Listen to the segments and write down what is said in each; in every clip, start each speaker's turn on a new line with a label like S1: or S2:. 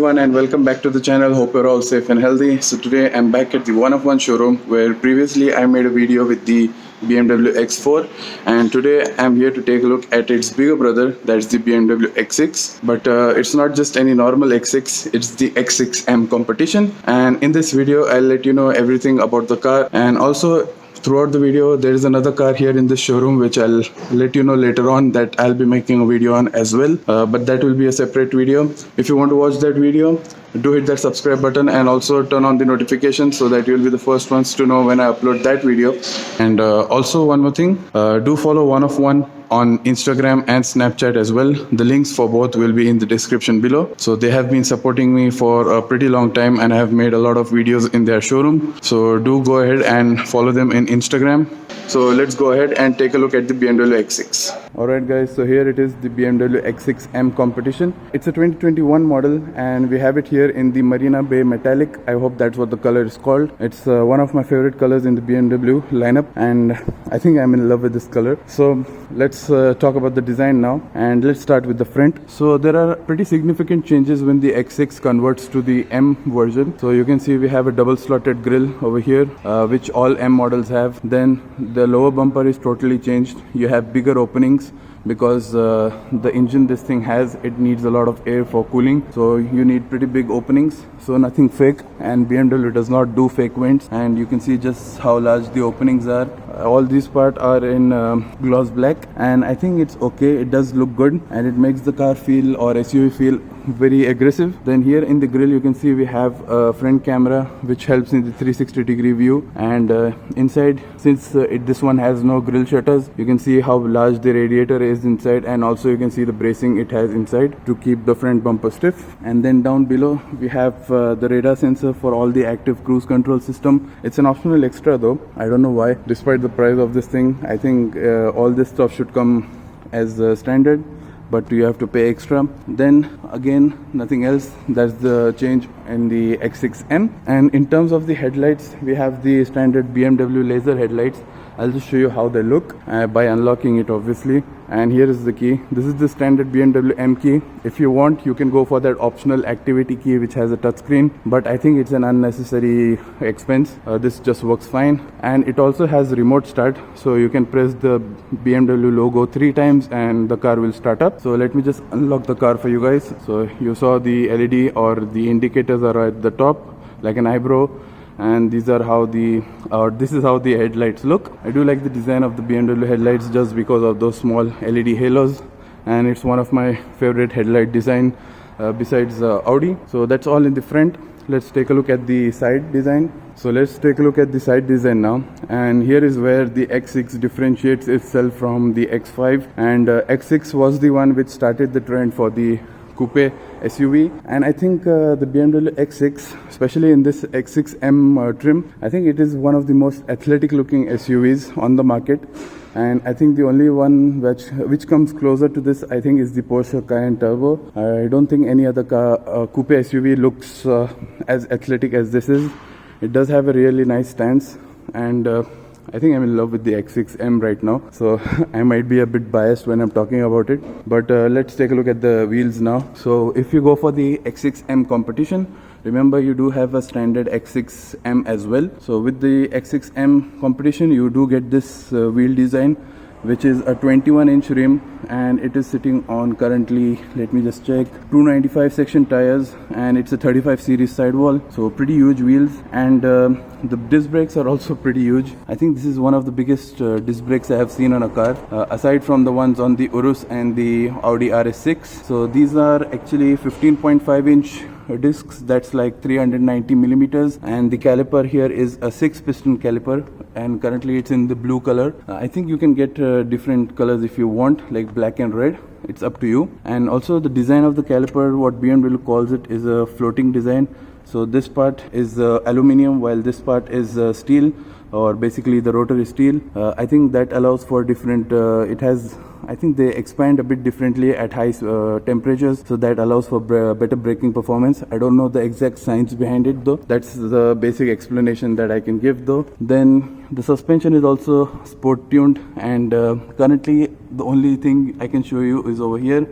S1: everyone and welcome back to the channel. Hope you're all safe and healthy. So today I'm back at the one of one showroom where previously I made a video with the BMW X4 and today I'm here to take a look at its bigger brother, that's the BMW X6. But it's not just any normal X6, it's the X6 M Competition, and in this video I'll let you know everything about the car, and also throughout the video there is another car here in this showroom which I'll let you know later on that I'll be making a video on as well, but that will be a separate video. If you want to watch that video, do hit that subscribe button and also turn on the notifications so that you'll be the first ones to know when I upload that video. And also one more thing, do follow one of one on Instagram and Snapchat as well. The links for both will be in the description below. So they have been supporting me for a pretty long time and I have made a lot of videos in their showroom, so do go ahead and follow them in Instagram. So let's go ahead and take a look at the BMW X6. Alright guys, so here it is, the BMW X6 M Competition. It's a 2021 model and we have it here in the Marina Bay Metallic. I hope that's what the color is called. It's one of my favorite colors in the BMW lineup and I think I'm in love with this color. So let's talk about the design now, and let's start with the front. So there are pretty significant changes when the X6 converts to the M version. So you can see we have a double slotted grille over here, which all M models have. Then the lower bumper is totally changed. You have bigger openings because the engine this thing has, it needs a lot of air for cooling, so you need pretty big openings, so nothing fake, and BMW does not do fake vents, and you can see just how large the openings are. All these parts are in gloss black and I think it's okay. It does look good and it makes the car feel, or SUV feel, very aggressive. Then here in the grille you can see we have a front camera which helps in the 360-degree view, and inside, since this one has no grille shutters, you can see how large the radiator is inside, and also you can see the bracing it has inside to keep the front bumper stiff. And then down below we have the radar sensor for all the active cruise control system. It's an optional extra though, I don't know why, despite the price of this thing. I think all this stuff should come as standard, but you have to pay extra. Then again, nothing else. That's the change in the X6M. And in terms of the headlights, we have the standard BMW laser headlights. I'll just show you how they look by unlocking it obviously. And here is the key. This is the standard BMW M key. If you want, you can go for that optional activity key which has a touchscreen, but I think it's an unnecessary expense. This just works fine, and it also has remote start, so you can press the BMW logo 3 times and the car will start up. So let me just unlock the car for you guys. So you saw the LED or the indicators are at the top like an eyebrow, and these are how this is how the headlights look. I do like the design of the BMW headlights just because of those small LED halos, and it's one of my favorite headlight design besides Audi. So that's all in the front. Let's take a look at the side design. So let's take a look at the side design now, and here is where the X6 differentiates itself from the X5, and X6 was the one which started the trend for the coupe SUV, and I think the BMW X6, especially in this X6M trim, I think it is one of the most athletic looking SUVs on the market, and I think the only one which comes closer to this, I think, is the Porsche Cayenne Turbo. I don't think any other car coupe SUV looks as athletic as this is. It does have a really nice stance, and I think I'm in love with the X6M right now, so I might be a bit biased when I'm talking about it. But let's take a look at the wheels now. So if you go for the X6M Competition, remember you do have a standard X6M as well. So with the X6M Competition you do get this wheel design, which is a 21-inch rim, and it is sitting on currently, let me just check, 295 section tires, and it's a 35 series sidewall, so pretty huge wheels. And the disc brakes are also pretty huge. I think this is one of the biggest disc brakes I have seen on a car, aside from the ones on the Urus and the Audi RS6. So these are actually 15.5-inch discs, that's like 390 millimeters, and the caliper here is a 6-piston caliper, and currently it's in the blue color. I think you can get different colors if you want, like black and red. It's up to you. And also the design of the caliper, what BMW calls it, is a floating design. So this part is aluminium while this part is steel, or basically the rotor is steel. I think that allows for different, it has, I think they expand a bit differently at high temperatures, so that allows for better braking performance. I don't know the exact science behind it though. That's the basic explanation that I can give though. Then the suspension is also sport tuned, and currently the only thing I can show you is over here,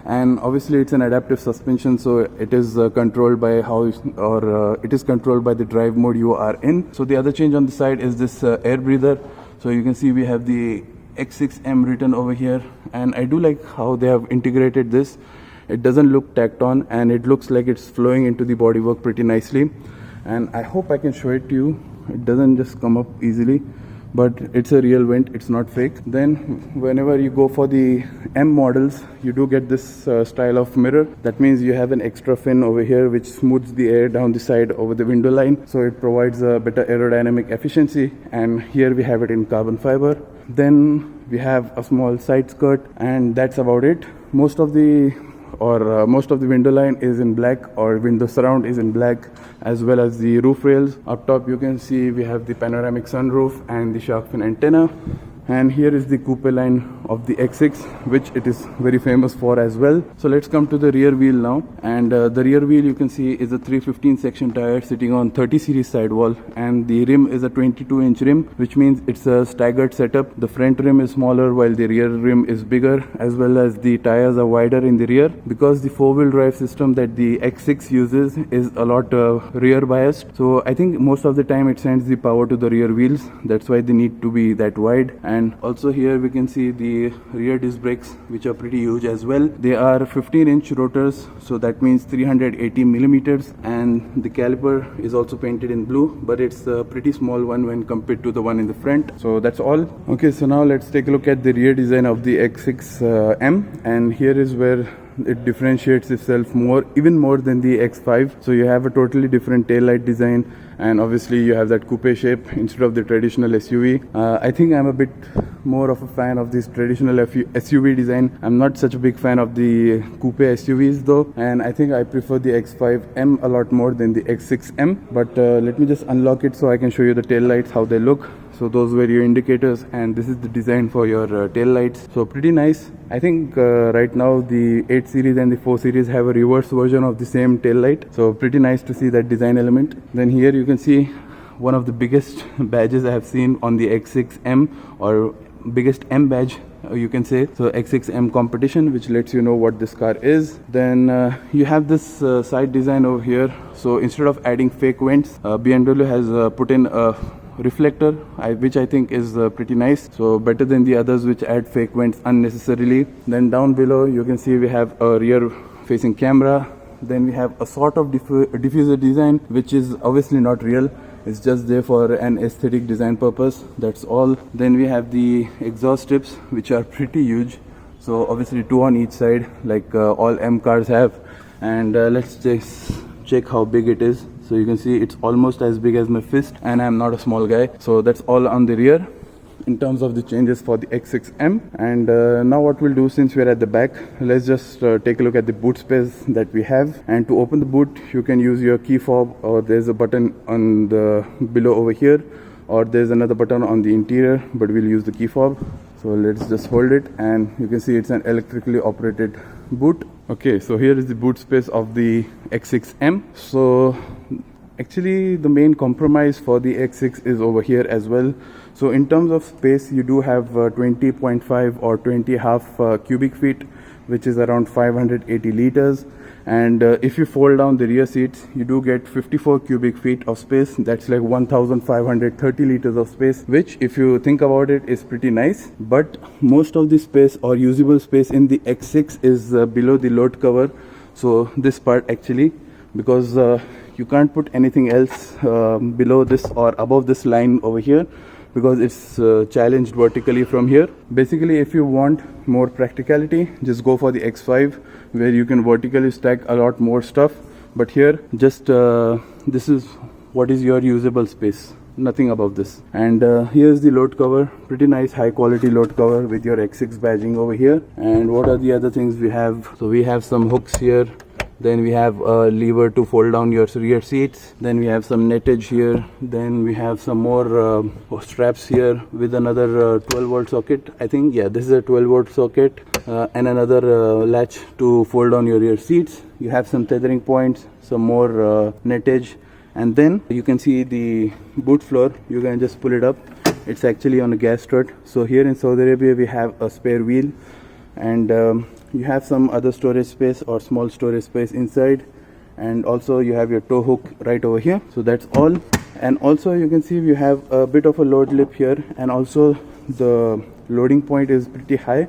S1: and obviously it's an adaptive suspension, so it is controlled by it is controlled by the drive mode you are in. So the other change on the side is this air breather. So you can see we have the X6 M written over here, and I do like how they have integrated this. It doesn't look tacked on, and it looks like it's flowing into the bodywork pretty nicely, and I hope I can show it to you. It doesn't just come up easily, but it's a real vent, it's not fake. Then whenever you go for the M models, you do get this style of mirror. That means you have an extra fin over here which smooths the air down the side over the window line, so it provides a better aerodynamic efficiency, and here we have it in carbon fiber. Then we have a small side skirt, and that's about it. Most of the window line is in black, or window surround is in black, as well as the roof rails. Up top you can see we have the panoramic sunroof and the shark fin antenna. And here is the coupe line of the X6, which it is very famous for as well. So let's come to the rear wheel now. And the rear wheel you can see is a 315 section tire sitting on 30 series sidewall, and the rim is a 22-inch rim, which means it's a staggered setup. The front rim is smaller while the rear rim is bigger, as well as the tires are wider in the rear, because the four-wheel drive system that the X6 uses is a lot rear biased. So I think most of the time it sends the power to the rear wheels. That's why they need to be that wide. And also here we can see the rear disc brakes, which are pretty huge as well. They are 15-inch rotors, so that means 380 millimeters, and the caliper is also painted in blue, but it's a pretty small one when compared to the one in the front. So that's all. Okay, so now let's take a look at the rear design of the X6 M, and here is where it differentiates itself even more than the X5. So you have a totally different taillight design, and obviously you have that coupe shape instead of the traditional SUV. I think I'm a bit more of a fan of this traditional SUV design. I'm not such a big fan of the coupe SUVs though, and I think I prefer the X5M a lot more than the X6M. But let me just unlock it so I can show you the taillights, how they look. So those were your indicators, and this is the design for your tail lights. So pretty nice. I think right now the 8 series and the 4 series have a reverse version of the same tail light. So pretty nice to see that design element. Then here you can see one of the biggest badges I have seen on the X6M, or biggest M badge you can say. So X6 M Competition, which lets you know what this car is. Then you have this side design over here. So instead of adding fake vents, BMW has put in a reflector, which I think is pretty nice, so better than the others which add fake vents unnecessarily. Then down below you can see we have a rear facing camera. Then we have a sort of diffuser design, which is obviously not real, it's just there for an aesthetic design purpose, that's all. Then we have the exhaust strips, which are pretty huge, so obviously 2 on each side like all M cars have. And let's just check how big it is. So you can see it's almost as big as my fist, and I'm not a small guy. So that's all on the rear in terms of the changes for the X6M. And now what we'll do, since we're at the back, let's just take a look at the boot space that we have. And to open the boot, you can use your key fob, or there's a button on the below over here, or there's another button on the interior, but we'll use the key fob. So let's just hold it, and you can see it's an electrically operated boot. Okay, so here is the boot space of the X6M. So actually the main compromise for the X6 is over here as well. So in terms of space, you do have 20.5 or 20.5 cubic feet, which is around 580 liters. And if you fold down the rear seats, you do get 54 cubic feet of space. That's like 1530 liters of space, which if you think about it is pretty nice. But most of the space or usable space in the X6 is below the load cover. So this part actually, because you can't put anything else below this or above this line over here, because it's challenged vertically from here. Basically, if you want more practicality, just go for the X5, where you can vertically stack a lot more stuff. But here, just this is what is your usable space, nothing above this. And here's the load cover, pretty nice high quality load cover with your X6 badging over here. And what are the other things we have? So we have some hooks here. Then we have a lever to fold down your rear seats. Then we have some nettage here. Then we have some more straps here with another 12 volt socket. I think, yeah, this is a 12 volt socket and another latch to fold down your rear seats. You have some tethering points, some more nettage. And then you can see the boot floor. You can just pull it up. It's actually on a gas strut. So here in Saudi Arabia, we have a spare wheel. and you have some other storage space or small storage space inside, and also you have your tow hook right over here. So that's all. And also you can see you have a bit of a load lip here, and also the loading point is pretty high,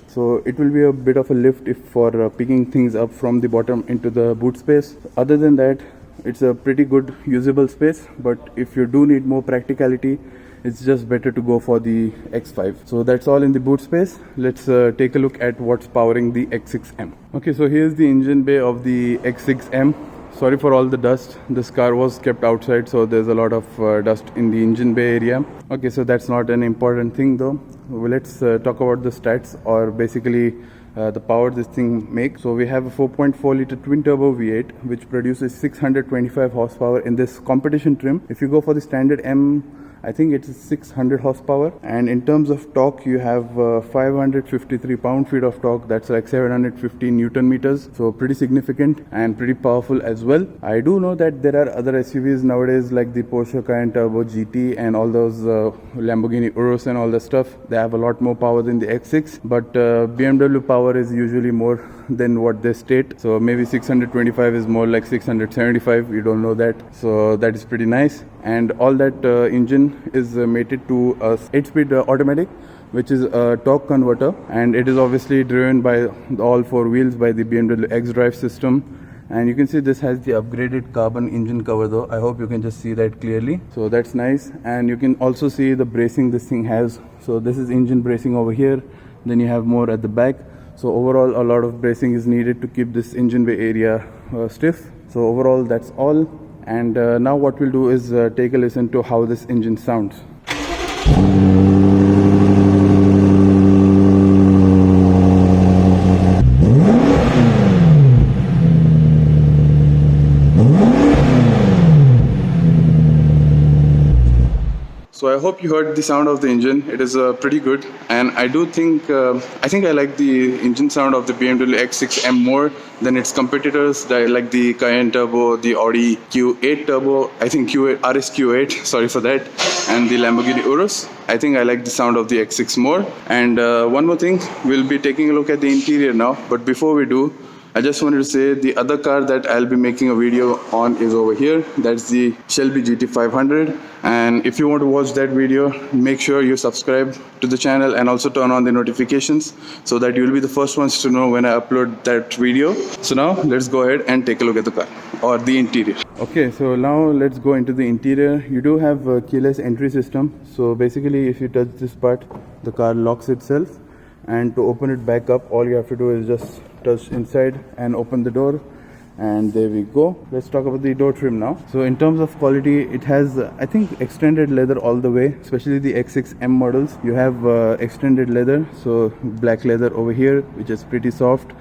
S1: so it will be a bit of a lift if for picking things up from the bottom into the boot space. Other than that, it's a pretty good usable space, but if you do need more practicality, it's just better to go for the X5. So that's all in the boot space. Let's take a look at what's powering the X6M. Okay, so here's the engine bay of the X6M. Sorry for all the dust. This car was kept outside, so there's a lot of dust in the engine bay area. Okay, so that's not an important thing though. Well, let's talk about the stats, or basically the power this thing makes. So we have a 4.4 liter twin turbo V8 which produces 625 horsepower in this competition trim. If you go for the standard M, I think it's 600 horsepower, and in terms of torque you have 553 pound-feet of torque. That's like 715 newton meters, so pretty significant and pretty powerful as well. I do know that there are other SUVs nowadays like the Porsche Cayenne Turbo GT and all those Lamborghini Urus and all that stuff. They have a lot more power than the X6, but BMW power is usually more than what they state. So maybe 625 is more like 675, we don't know that. So that is pretty nice. And all that engine is mated to a 8-speed automatic, which is a torque converter, and it is obviously driven by all four wheels by the BMW X drive system. And you can see this has the upgraded carbon engine cover though. I hope you can just see that clearly. So that's nice. And you can also see the bracing this thing has. So this is engine bracing over here, then you have more at the back. So overall a lot of bracing is needed to keep this engine bay area stiff. So overall that's all. And now what we'll do is take a listen to how this engine sounds. So I hope you heard the sound of the engine. It is pretty good, and I do think I like the engine sound of the BMW X6M more than its competitors, like the Cayenne Turbo, the Audi Q8 Turbo, I think Q8 RS Q8, sorry for that, and the Lamborghini Urus. I think I like the sound of the X6 more. And one more thing, we'll be taking a look at the interior now, but before we do, I just wanted to say the other car that I'll be making a video on is over here. That's the Shelby GT500. And if you want to watch that video, make sure you subscribe to the channel and also turn on the notifications so that you'll be the first ones to know when I upload that video. So now let's go ahead and take a look at the car or the interior. Okay, so now let's go into the interior. You do have a keyless entry system. So basically if you touch this part, the car locks itself. And to open it back up, all you have to do is just touch inside and open the door, and there we go. Let's talk about the door trim now. So in terms of quality, it has I think extended leather all the way, especially the X6M models. You have extended leather, so black leather over here, which is pretty soft.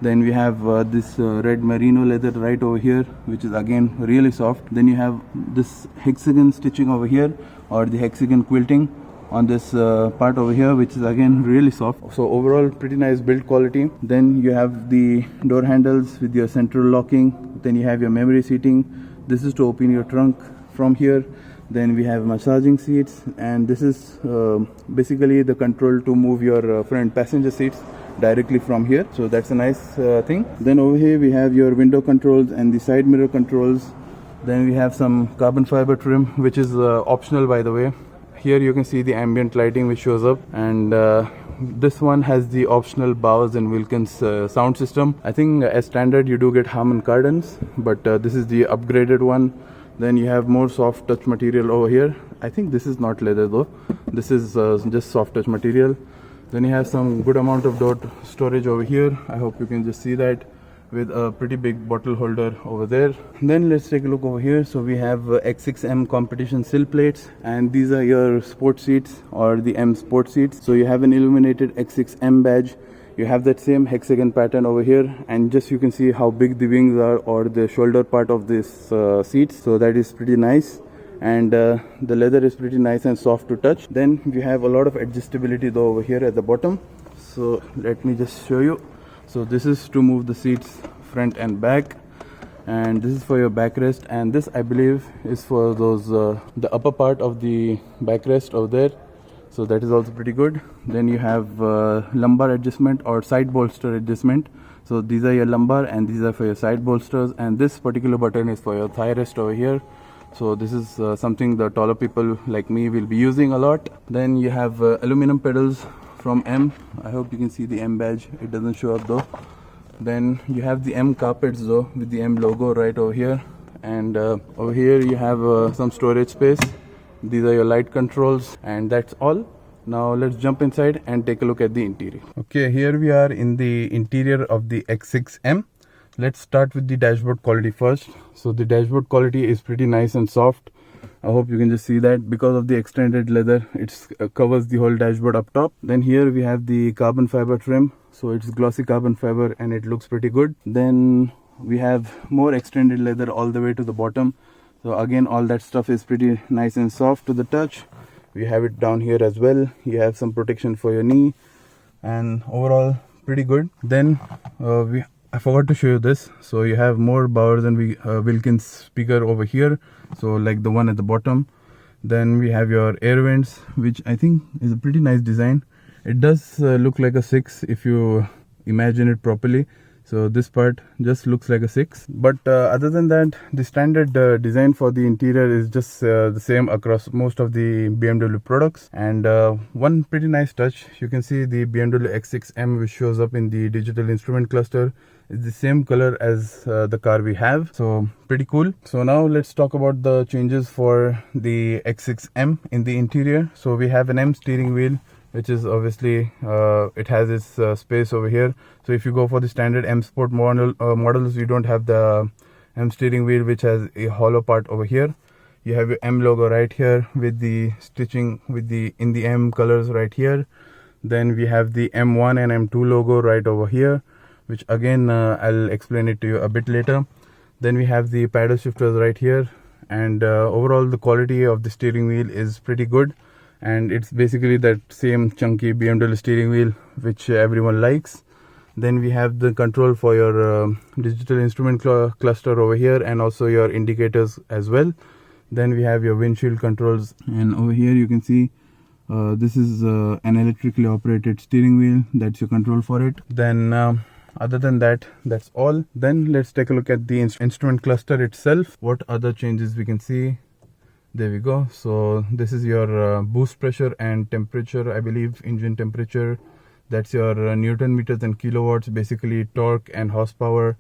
S1: Then we have this red merino leather right over here, which is again really soft. Then you have this hexagon stitching over here, or the hexagon quilting on this part over here, which is again really soft. So overall pretty nice build quality. Then you have the door handles with your central locking. Then you have your memory seating. This is to open your trunk from here. Then we have massaging seats, and this is basically the control to move your front passenger seats directly from here. So that's a nice thing. Then over here we have your window controls and the side mirror controls. Then we have some carbon fiber trim, which is optional by the way. Here you can see the ambient lighting which shows up, and this one has the optional Bowers and Wilkins sound system. I think as standard you do get Harman Kardon's, but this is the upgraded one. Then you have more soft touch material over here. I think this is not leather though. This is just soft touch material. Then you have some good amount of door storage over here. I hope you can just see that, with a pretty big bottle holder over there. Then let's take a look over here. So we have X6 M Competition sill plates, and these are your sport seats or the M sport seats. So you have an illuminated X6 M badge. You have that same hexagon pattern over here, and just you can see how big the wings are, or the shoulder part of this seats. So that is pretty nice, and the leather is pretty nice and soft to touch. Then we have a lot of adjustability though over here at the bottom. So let me just show you. So this is to move the seats front and back, and this is for your backrest, and this I believe is for those the upper part of the backrest over there. so that is also pretty good. Then you have lumbar adjustment or side bolster adjustment. So these are your lumbar and these are for your side bolsters, and this particular button is for your thigh rest over here. So this is something the taller people like me will be using a lot. Then you have aluminum pedals from M. I hope you can see the M badge, it doesn't show up though. Then you have the M carpets though with the M logo right over here, and over here you have some storage space. These are your light controls, and that's all. Now let's jump inside and take a look at the interior. Okay, here we are in the interior of the X6 M. Let's start with the dashboard quality first. So the dashboard quality is pretty nice and soft. I hope you can just see that because of the extended leather, it covers the whole dashboard up top. Then here we have the carbon fiber trim. So it's glossy carbon fiber and it looks pretty good. Then we have more extended leather all the way to the bottom. So again, all that stuff is pretty nice and soft to the touch. We have it down here as well. You have some protection for your knee, and overall pretty good. Then I forgot to show you this. So you have more Bowers and Wilkins speaker over here, so like the one at the bottom. Then we have your air vents, which I think is a pretty nice design. It does look like a 6 if you imagine it properly. So this part just looks like a 6, but other than that, the standard design for the interior is just the same across most of the BMW products. And one pretty nice touch, you can see the BMW X6 M, which shows up in the digital instrument cluster, is the same color as the car we have, so pretty cool. So now let's talk about the changes for the X6 M in the interior. So we have an M steering wheel, which is obviously it has its space over here. So if you go for the standard M Sport models, you don't have the M steering wheel, which has a hollow part over here. You have your M logo right here with the stitching in the M colors right here. Then we have the M1 and M2 logo right over here, which again I'll explain it to you a bit later. Then we have the paddle shifters right here, and overall the quality of the steering wheel is pretty good. And it's basically that same chunky BMW steering wheel which everyone likes. Then we have the control for your digital instrument cluster over here, and also your indicators as well. Then we have your windshield controls, and over here you can see this is an electrically operated steering wheel. That's your control for it. Then other than that, that's all. Then let's take a look at the instrument cluster itself. What other changes we can see? There we go. So this is your boost pressure and temperature, I believe engine temperature. That's your Newton meters and kilowatts, basically torque and horsepower.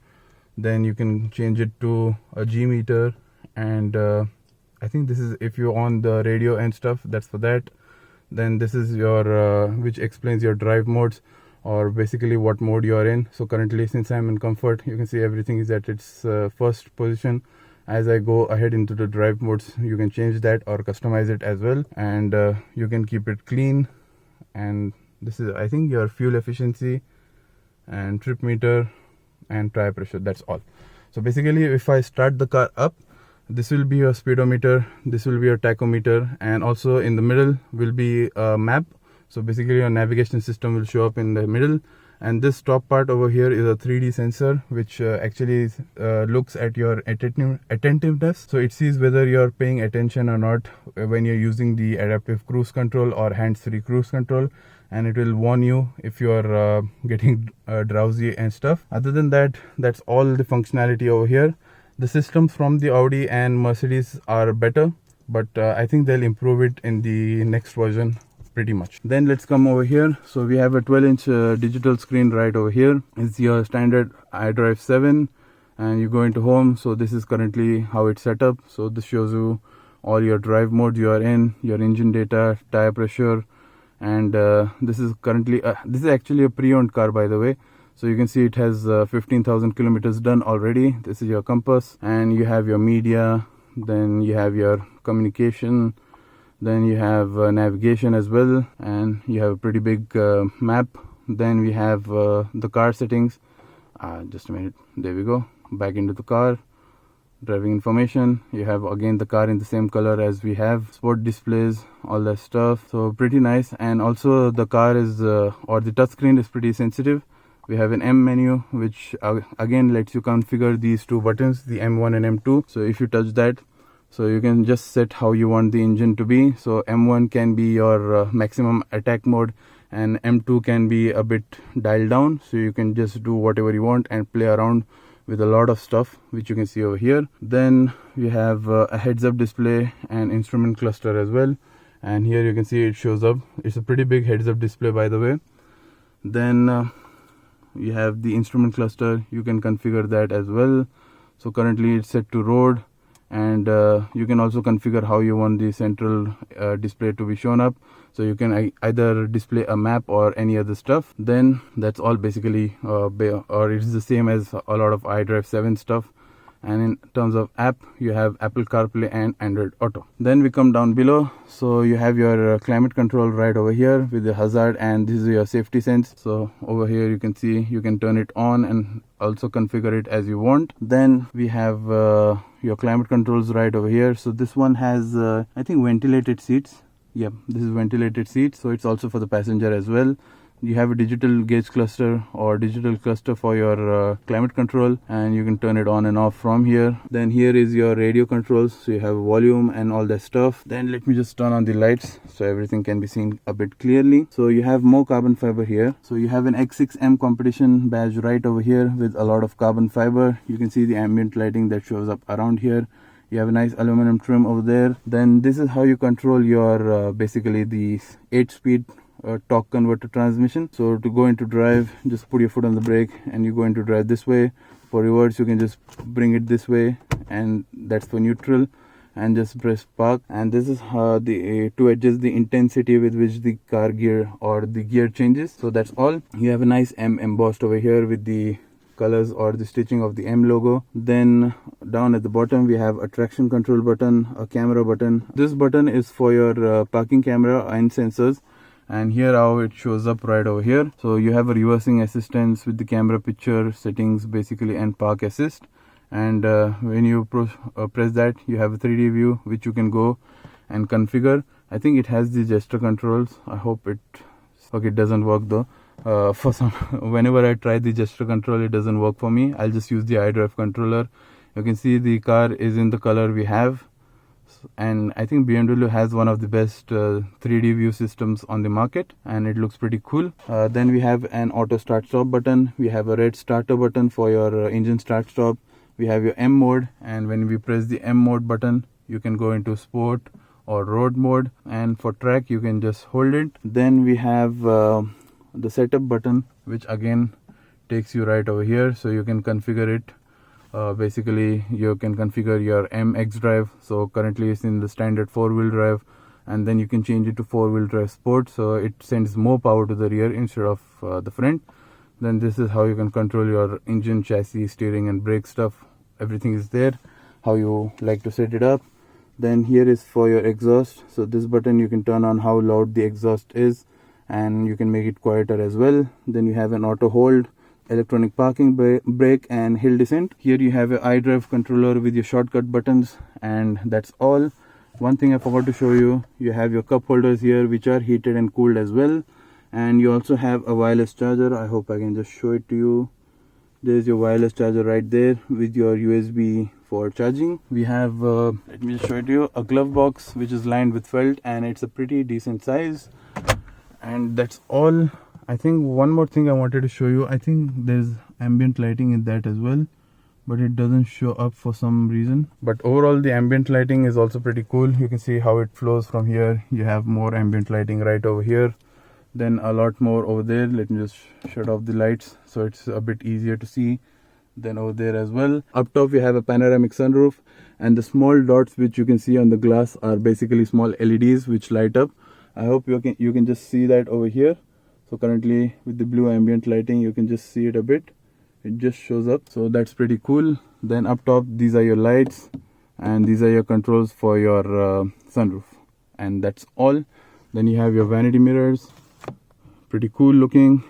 S1: Then you can change it to a G meter, and I think this is if you're on the radio and stuff, that's for that. Then this is your which explains your drive modes, or basically what mode you are in. So currently, since I'm in comfort, you can see everything is at its first position. As I go ahead into the drive modes, you can change that or customize it as well, and you can keep it clean. And this is, I think, your fuel efficiency and trip meter and tire pressure. That's all. So basically, if I start the car up, this will be your speedometer, this will be your tachometer, and also in the middle will be a map. So basically your navigation system will show up in the middle. And this top part over here is a 3D sensor, which actually looks at your attentiveness. So it sees whether you're paying attention or not when you're using the adaptive cruise control or hands-free cruise control. And it will warn you if you're getting drowsy and stuff. Other than that, that's all the functionality over here. The systems from the Audi and Mercedes are better, but I think they'll improve it in the next version pretty much. Then let's come over here. So we have a 12-inch digital screen right over here. It's your standard iDrive 7, and you go into home. So this is currently how it's set up. So this shows you all your drive modes you are in, your engine data, tire pressure, and this is currently this is actually a pre-owned car, by the way. So you can see it has 15,000 kilometers done already. This is your compass, and you have your media, then you have your communication, then you have navigation as well, and you have a pretty big map. Then we have the car settings. Just a minute, there we go, back into the car, driving information. You have again the car in the same color as we have, sport displays, all that stuff. So pretty nice. And also the car is or the touchscreen is pretty sensitive. We have an M menu, which again lets you configure these two buttons, the M1 and M2. So if you touch that, So you can just set how you want the engine to be. So M1 can be your maximum attack mode, and M2 can be a bit dialed down, so you can just do whatever you want and play around with a lot of stuff, which you can see over here. Then we have a heads-up display and instrument cluster as well, and here you can see it shows up. It's a pretty big heads-up display, by the way. Then you have the instrument cluster. You can configure that as well. So currently it's set to road, and you can also configure how you want the central display to be shown up. So you can either display a map or any other stuff. Then that's all basically or it's the same as a lot of iDrive 7 stuff. And in terms of app, you have Apple CarPlay and Android Auto. Then we come down below. So you have your climate control right over here with the hazard, and this is your safety sense. So over here you can see you can turn it on and also configure it as you want. Then we have your climate controls right over here. So this one has I think ventilated seats. Yeah, this is ventilated seats, so it's also for the passenger as well. You have a digital gauge cluster or digital cluster for your climate control, and you can turn it on and off from here. Then here is your radio controls, so you have volume and all that stuff. Then let me just turn on the lights so everything can be seen a bit clearly. So you have more carbon fiber here. So you have an X6 M Competition badge right over here with a lot of carbon fiber. You can see the ambient lighting that shows up around here. You have a nice aluminum trim over there. Then this is how you control your basically the 8-speed torque converter transmission. So to go into drive, just put your foot on the brake and you go into drive this way. For reverse, you can just bring it this way, and that's for neutral, and just press park. And this is how to adjust the intensity with which the car gear or the gear changes. So that's all. You have a nice M embossed over here with the colors or the stitching of the M logo. Then down at the bottom we have a traction control button, a camera button. This button is for your parking camera and sensors, and here how it shows up right over here. So you have a reversing assistance with the camera picture settings basically and park assist, and when you press that, you have a 3D view which you can go and configure. I think it has the gesture controls. I hope it doesn't work though. Whenever I try the gesture control, it doesn't work for me. I'll just use the iDrive controller. You can see the car is in the color we have, and I think BMW has one of the best 3D view systems on the market, and it looks pretty cool. Then we have an auto start stop button. We have a red starter button for your engine start stop. We have your M mode, and when we press the M mode button, you can go into sport or road mode, and for track you can just hold it. Then we have the setup button, which again takes you right over here, so you can configure it. Basically you can configure your MX drive. So currently it's in the standard 4-wheel drive, and then you can change it to 4-wheel drive sport, so it sends more power to the rear instead of the front. Then this is how you can control your engine, chassis, steering and brake stuff. Everything is there, how you like to set it up. Then here is for your exhaust. So this button you can turn on how loud the exhaust is, and you can make it quieter as well. Then you have an auto hold, electronic parking brake and hill descent. Here you have an iDrive controller with your shortcut buttons, and that's all. One thing I forgot to show you, you have your cup holders here which are heated and cooled as well, and you also have a wireless charger. I hope I can just show it to you. There's your wireless charger right there with your USB for charging. We have let me just show it to you, a glove box which is lined with felt, and it's a pretty decent size. And that's all. I think one more thing I wanted to show you, I think there's ambient lighting in that as well, but it doesn't show up for some reason. But overall the ambient lighting is also pretty cool. You can see how it flows from here. You have more ambient lighting right over here, then a lot more over there. Let me just shut off the lights so it's a bit easier to see. Then over there as well. Up top we have a panoramic sunroof, and the small dots which you can see on the glass are basically small LEDs which light up. I hope you can just see that over here. So currently with the blue ambient lighting you can just see it a bit. It just shows up, so that's pretty cool. Then up top these are your lights, and these are your controls for your sunroof, and that's all. Then you have your vanity mirrors, pretty cool looking,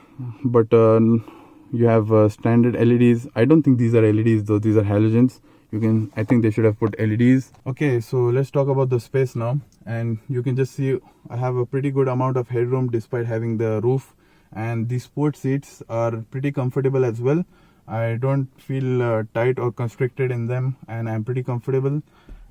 S1: but you have standard LEDs. I don't think these are LEDs though, these are halogens. I think they should have put LEDs. Okay, so let's talk about the space now. And you can just see I have a pretty good amount of headroom despite having the roof, and the sport seats are pretty comfortable as well. I don't feel tight or constricted in them, and I'm pretty comfortable.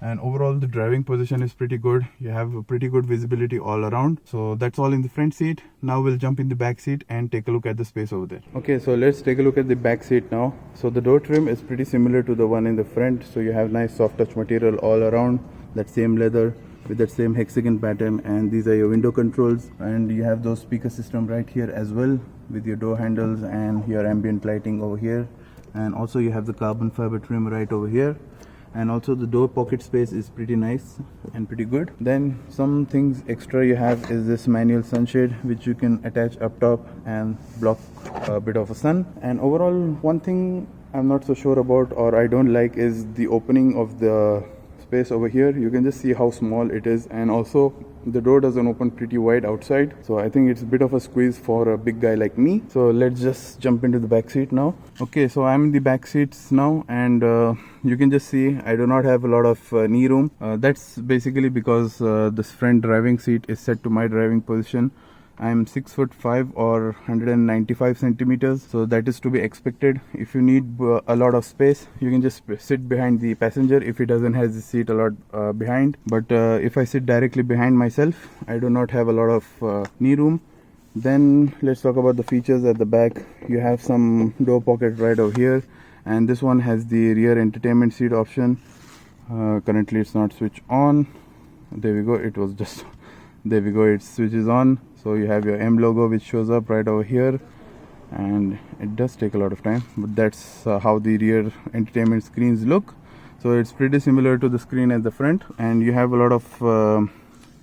S1: and overall the driving position is pretty good. You have a pretty good visibility all around. So that's all in the front seat. Now we'll jump in the back seat and take a look at the space over there. Okay, so let's take a look at the back seat now. So the door trim is pretty similar to the one in the front. So you have nice soft touch material all around, that same leather with that same hexagon pattern, and these are your window controls, and you have those speaker system right here as well with your door handles and your ambient lighting over here, and also you have the carbon fiber trim right over here, and also the door pocket space is pretty nice and pretty good. Then some things extra you have is this manual sunshade which you can attach up top and block a bit of a sun. And overall, one thing I'm not so sure about, or I don't like, is the opening of the space over here. You can just see how small it is, and also the door doesn't open pretty wide outside, so I think it's a bit of a squeeze for a big guy like me. So let's just jump into the back seat now. Okay, so I'm in the back seats now, and you can just see I do not have a lot of knee room. That's basically because this front driving seat is set to my driving position. I'm 6'5" or 195 centimeters, so that is to be expected. If you need a lot of space, you can just sit behind the passenger if he doesn't have the seat a lot behind. But if I sit directly behind myself, I do not have a lot of knee room. Then let's talk about the features at the back. You have some door pocket right over here, and this one has the rear entertainment seat option. Currently it's not switched on. There we go, it was just there we go, it switches on. So you have your M logo which shows up right over here, and it does take a lot of time, but that's how the rear entertainment screens look. So it's pretty similar to the screen at the front, and you have a lot of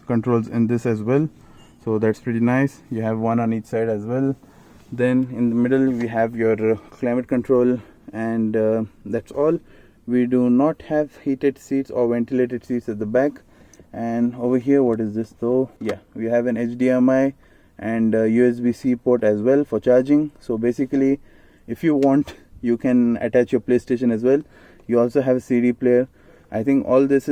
S1: controls in this as well, so that's pretty nice. You have one on each side as well. Then in the middle we have your climate control, and that's all. We do not have heated seats or ventilated seats at the back. And over here, what is this though? Yeah, we have an HDMI and USB-C port as well for charging. So basically, if you want, you can attach your PlayStation as well. You also have a CD player. I think all this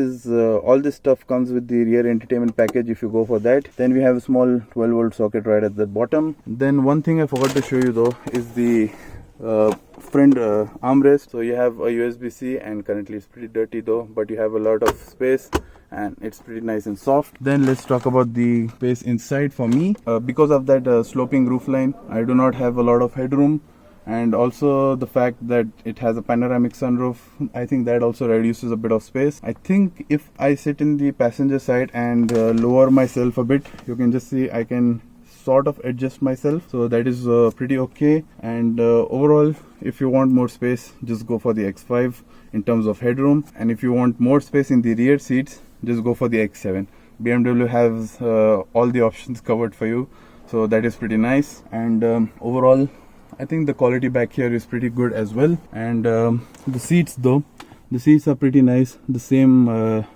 S1: stuff comes with the rear entertainment package if you go for that. Then we have a small 12-volt socket right at the bottom. Then one thing I forgot to show you though is the front armrest. So you have a USB-C, and currently it's pretty dirty though, but you have a lot of space and it's pretty nice and soft. Then let's talk about the space inside. For me, because of that sloping roofline, I do not have a lot of headroom, and also the fact that it has a panoramic sunroof, I think that also reduces a bit of space. I think if I sit in the passenger side and lower myself a bit, you can just see I can sort of adjust myself, so that is pretty okay. And overall, if you want more space, just go for the X5 in terms of headroom, and if you want more space in the rear seats, just go for the X7. BMW has all the options covered for you, so that is pretty nice. And overall, I think the quality back here is pretty good as well. And the seats though, the seats are pretty nice. The same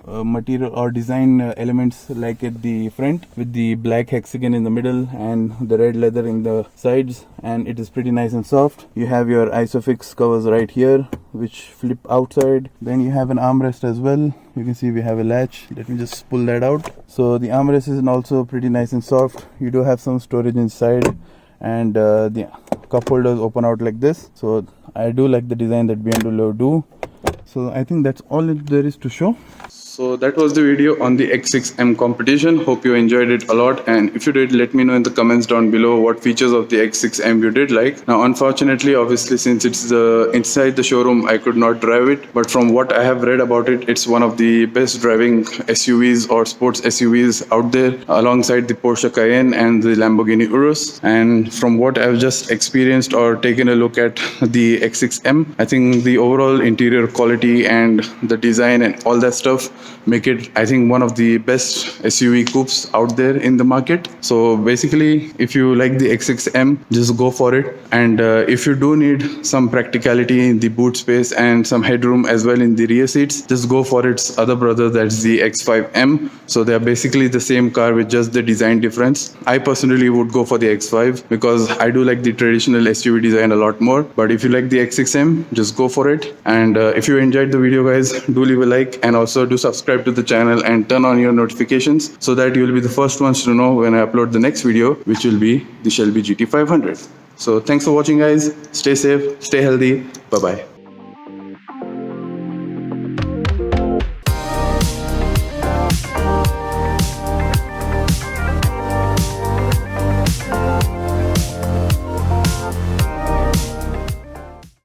S1: material or design elements like at the front, with the black hexagon in the middle and the red leather in the sides, and it is pretty nice and soft. You have your Isofix covers right here which flip outside. Then you have an armrest as well. You can see we have a latch. Let me just pull that out. So the armrest is also pretty nice and soft. You do have some storage inside, and the cup holders open out like this. So I do like the design that BMW do. So I think that's all there is to show. So that was the video on the X6 M Competition. Hope you enjoyed it a lot, and if you did, let me know in the comments down below what features of the X6 M you did like. Now unfortunately, obviously, since it's inside the showroom, I could not drive it, but from what I have read about it, it's one of the best driving SUVs or sports SUVs out there, alongside the Porsche Cayenne and the Lamborghini Urus. And from what I've just experienced or taken a look at the X6 M, I think the overall interior quality and the design and all that stuff make it, I think, one of the best SUV coupes out there in the market. So basically, if you like the X6M, just go for it. And if you do need some practicality in the boot space and some headroom as well in the rear seats, just go for its other brother, that's the X5M. So they are basically the same car with just the design difference. I personally would go for the X5 because I do like the traditional SUV design a lot more. But if you like the X6M, just go for it. And if you enjoyed the video, guys, do leave a like, and also do subscribe to the channel and turn on your notifications so that you will be the first ones to know when I upload the next video, which will be the Shelby GT500. So thanks for watching, guys. Stay safe, stay healthy. Bye bye.